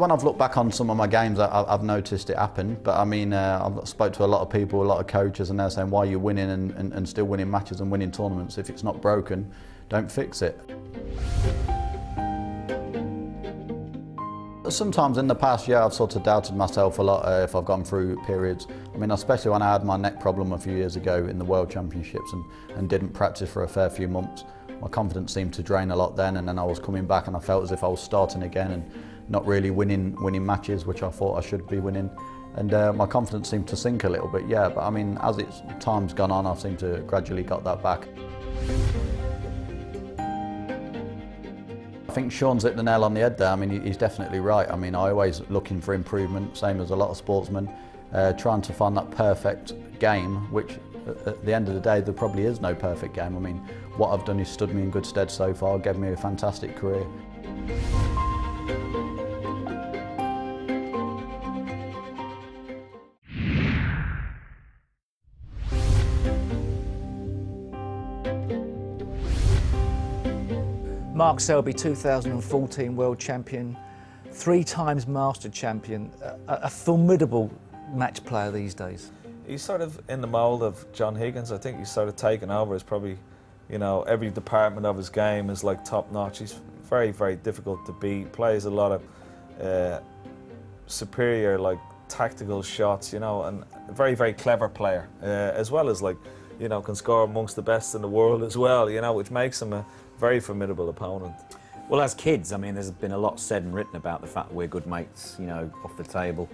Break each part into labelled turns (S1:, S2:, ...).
S1: When I've looked back on some of my games, I've noticed it happen. But I mean, I've spoke to a lot of people, a lot of coaches, and they're saying, why are you winning and still winning matches and winning tournaments? If it's not broken, don't fix it. Sometimes in the past, yeah, I've sort of doubted myself a lot if I've gone through periods. I mean, especially when I had my neck problem a few years ago in the World Championships and didn't practice for a fair few months. My confidence seemed to drain a lot then, and then I was coming back and I felt as if I was starting again and not really winning matches, which I thought I should be winning. And my confidence seemed to sink a little bit, yeah. But I mean, as time's gone on, I've seemed to gradually got that back. I think Sean's hit the nail on the head there. I mean, he's definitely right. I mean, I always looking for improvement, same as a lot of sportsmen, trying to find that perfect game, which at the end of the day, there probably is no perfect game. I mean, what I've done is stood me in good stead so far, gave me a fantastic career.
S2: Mark Selby, 2014 World Champion, 3 times Master Champion, a formidable match player these days.
S3: He's sort of in the mould of John Higgins. I think he's sort of taken over as probably, you know, every department of his game is like top notch. He's very, very difficult to beat, plays a lot of superior, like, tactical shots, you know, and a very, very clever player, as well as, like, you know, can score amongst the best in the world as well, you know, which makes him a very formidable opponent.
S4: Well, as kids, I mean, there's been a lot said and written about the fact that we're good mates, you know, off the table,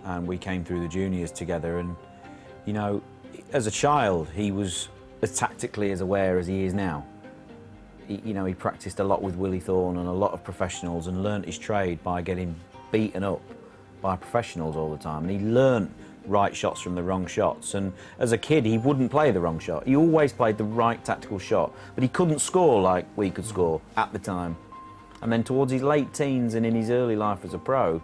S4: and we came through the juniors together, and, you know, as a child, he was as tactically as aware as he is now. You know, he practiced a lot with Willie Thorne and a lot of professionals and learnt his trade by getting beaten up by professionals all the time, and he learnt right shots from the wrong shots. And as a kid, he wouldn't play the wrong shot. He always played the right tactical shot, but he couldn't score like we could score at the time. And then towards his late teens and in his early life as a pro,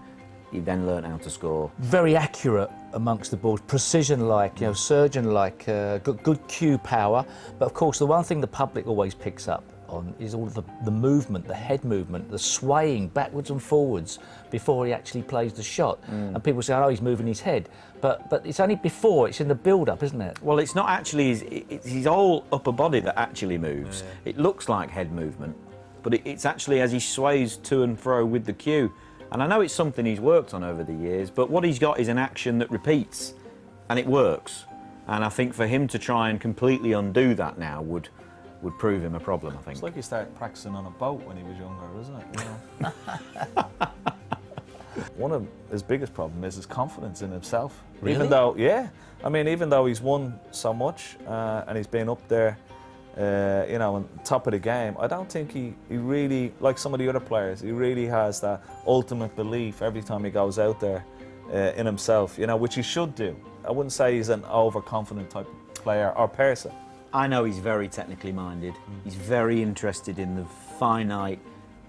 S4: he then learnt how to score. Very
S2: accurate amongst the balls, precision-like, you know, surgeon-like, good cue power. But of course, the one thing the public always picks up on is all of the movement, the head movement, the swaying backwards and forwards before he actually plays the shot. And people say, oh, he's moving his head. But it's only before, it's in the build-up, isn't it?
S4: Well, it's not actually his whole upper body that actually moves. Yeah. It looks like head movement, but it's actually as he sways to and fro with the cue. And I know it's something he's worked on over the years, but what he's got is an action that repeats, and it works. And I think for him to try and completely undo that now would prove him a problem, I think.
S3: It's like he started practicing on a boat when he was younger, isn't it? You know? One of his biggest problems is his confidence in himself.
S2: Really?
S3: Even though, yeah, I mean, even though he's won so much and he's been up there, you know, on top of the game, I don't think he really, like some of the other players, he really has that ultimate belief every time he goes out there in himself, you know, which he should do. I wouldn't say he's an overconfident type of player or person.
S4: I know he's very technically minded. He's very interested in the finite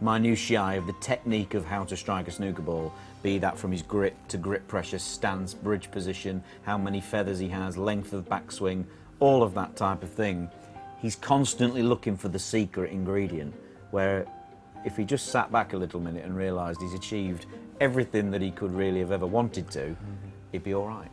S4: minutiae of the technique of how to strike a snooker ball, be that from his grip to grip pressure, stance, bridge position, how many feathers he has, length of backswing, all of that type of thing. He's constantly looking for the secret ingredient, where if he just sat back a little minute and realised he's achieved everything that he could really have ever wanted to, he'd be all right.